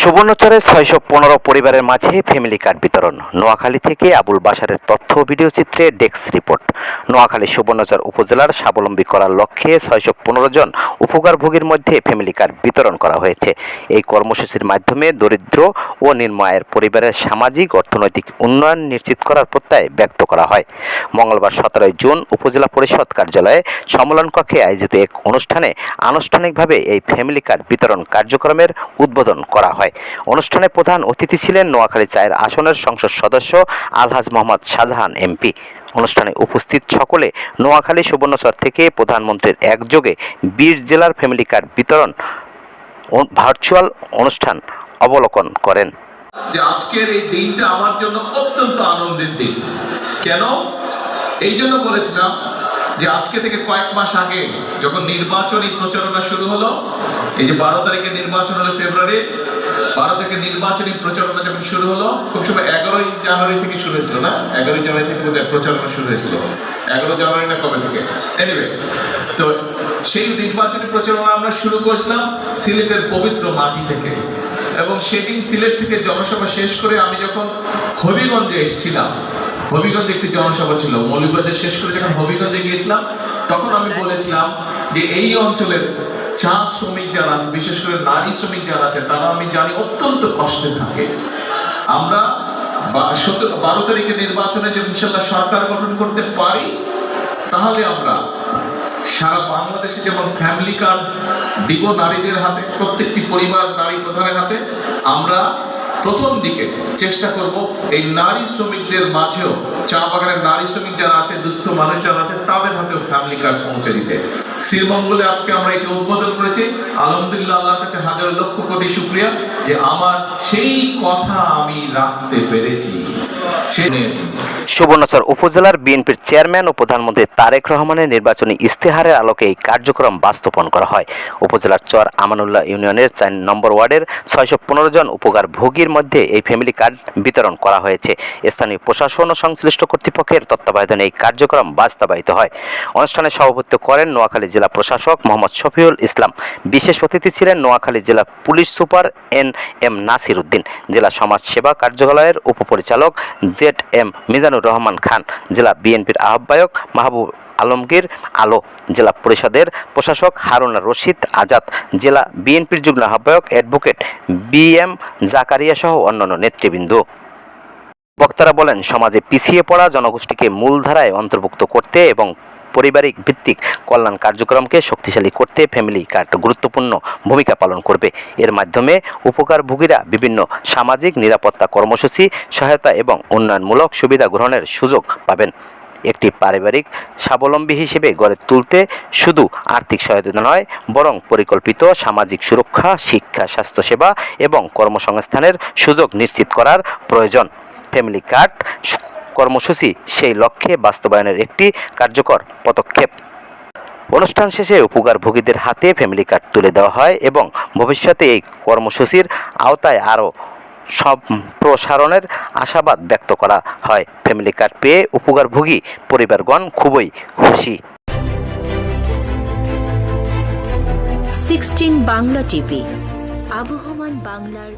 সুবর্ণচরে ৬১৫ পরিবারের মাঝে family card বিতরণ। নোয়াখালী থেকে আবুল বাশারের তথ্য ভিডিও চিত্রে ডেস্ক রিপোর্ট। নোয়াখালী সুবর্ণচর উপজেলার স্বাবলম্বী করার লক্ষ্যে ৬১৫ জন উপকারভোগীর মধ্যে ফ্যামিলি কার্ড বিতরণ করা হয়েছে। এই কর্মসূচির মাধ্যমে দরিদ্র ও নিম্ন আয়ের পরিবারের সামাজিক অর্থনৈতিক উন্নয়ন নিশ্চিত করার প্রত্যয় ব্যক্ত করা হয়। মঙ্গলবার ১৭ জুন উপজেলা পরিষদ কার্যালয়ে সম্মেলন কক্ষে আয়োজিত এক অনুষ্ঠানে আনুষ্ঠানিকভাবে এই ফ্যামিলি কার্ড বিতরণ কার্যক্রমের উদ্বোধন করা হয়। অনুষ্ঠানে প্রধান অতিথি ছিলেন নোয়াখালী ৪ আসনের সংসদ সদস্য আলহাজ মোহাম্মদ শাহজাহান এমপি। অনুষ্ঠানে উপস্থিত সকলে নোয়াখালী সুবর্ণচর থেকে প্রধানমন্ত্রীর একযোগে ২০ জেলার ফ্যামিলি কার্ড বিতরণ ভার্চুয়াল অনুষ্ঠান অবলোকন করেন। যে আজকের এই দিনটা আমার জন্য অত্যন্ত আনন্দের দিন। কেন? এই জন্য বলেছিলাম যে আজকে থেকে কয়েক মাস আগে যখন নির্বাচনী প্রচারণা শুরু হলো, এই যে ১২ তারিখে নির্বাচন হলো, ফেব্রুয়ারি ১২ থেকে নির্বাচনী প্রচারণা যখন শুরু হলো, খুব সময় ১১ জানুয়ারি থেকে শুরু হয়েছিল না? ১১ জানুয়ারি থেকে প্রচারণা শুরু হয়েছিল, ১১ জানুয়ারি না কবে থেকে? এনিওয়ে, তো সেই নির্বাচনী প্রচারণা আমরা শুরু করেছিলাম সিলেটের পবিত্র মাটি থেকে, এবং সেদিন সিলেট থেকে জনসভা শেষ করে আমি যখন হবিগঞ্জে এসেছিলাম, হবিগঞ্জে একটি জনসভা ছিল, মৌলভীবাজার শেষ করে যখন হবিগঞ্জে গিয়েছিলাম, তখন আমি বলেছিলাম যে এই অঞ্চলের চা শ্রমিক যারা আছে, বিশেষ করে নারী শ্রমিক যারা আছে, তারা আমি জানি অত্যন্ত কষ্টে থাকে। আমরা ১২ তারিখে নির্বাচনে যে ইনশাল্লাহ সরকার গঠন করতে পারি, তাহলে আমরা সারা বাংলাদেশে যেমন ফ্যামিলি কার্ড দিব নারীদের হাতে, প্রত্যেকটি পরিবার নারী প্রধানের হাতে, আমরা প্রথম দিকে চেষ্টা করব এই নারী শ্রমিকদের মাঝেও, চা বাগানের নারী শ্রমিক যারা আছে, দুস্থ মানুষ যারা আছে, তাদের হাতেও ফ্যামিলি কার্ড পৌঁছে দিতে। শ্রীমঙ্গলে আজকে আমরা এটি উদ্বোধন করেছি। আলহামদুলিল্লাহ, আল্লাহর কাছে হাজার লক্ষ কোটি শুকরিয়া যে আমার সেই কথা আমি রাখতে পেরেছি। সুবর্ণচর উপজেলার বিএনপির চেয়ারম্যান ও প্রধানমন্ত্রী তারেক রহমানের নির্বাচনী ইস্তেহারের আলোকে এই কার্যক্রম বাস্তবায়ন করা হয়। উপজেলার চর আমানুল্লাহ ইউনিয়নের ৪ নম্বর ওয়ার্ডের ৬১৫ জন উপকারভোগীর মধ্যে এই ফ্যামিলি কার্ড বিতরণ করা হয়েছে। স্থানীয় প্রশাসন ও সংশ্লিষ্ট কর্তৃপক্ষের তত্ত্বাবধানে এই কার্যক্রম বাস্তবায়িত হয়। অনুষ্ঠানে সভাপতিত্ব করেন নোয়াখালী জেলা প্রশাসক মোহাম্মদ শফিউল ইসলাম। বিশেষ অতিথি ছিলেন নোয়াখালী জেলা police super M Nasir Uddin, জেলা সমাজ সেবা কার্যালয়ের উপপরিচালক ZM মিজানুর রহমান খান, জেলা বিএনপির আহ্বায়ক মাহবুব আলমগীর আলো, জেলা পরিষদের প্রশাসক হারুনা রশিদ আজাদ, জেলা বিএনপির যুগ্ম আহ্বায়ক অ্যাডভোকেট BM জাকারিয়া সহ অন্যান্য নেতৃবৃন্দ। বক্তারা বলেন, সমাজে পিছিয়ে পড়া জনগোষ্ঠীকে মূলধারায় অন্তর্ভুক্ত করতে এবং পারিবারিক ভিত্তিক কল্যাণ কার্যক্রমকে শক্তিশালী করতে ফ্যামিলি কার্ড গুরুত্বপূর্ণ ভূমিকা পালন করবে। এর মাধ্যমে উপকারভোগীরা বিভিন্ন সামাজিক নিরাপত্তা কর্মসূচি, সহায়তা এবং উন্নয়নমূলক সুবিধা গ্রহণের সুযোগ পাবেন। একটি পারিবারিক স্বাবলম্বী হিসেবে গড়ে তুলতে শুধু আর্থিক সহায়তা নয়, বরং পরিকল্পিত সামাজিক সুরক্ষা, শিক্ষা, স্বাস্থ্যসেবা এবং কর্মসংস্থানের সুযোগ নিশ্চিত করার প্রয়োজন। ফ্যামিলি কার্ড কর্মসূচি সেই লক্ষ্যে বাস্তবায়নের একটি কার্যকর পদক্ষেপ। অনুষ্ঠান শেষে উপকারভোগীদের হাতে ফ্যামিলি কার্ড তুলে দেওয়া হয় এবং ভবিষ্যতে এই কর্মসূচির আওতায় আরও সম্প্রসারণের আশাবাদ ব্যক্ত করা হয়। ফ্যামিলি কার্ড পেয়ে উপকারভোগী পরিবারগণ খুবই খুশি। 16 বাংলা টিভি, আবহমান বাংলার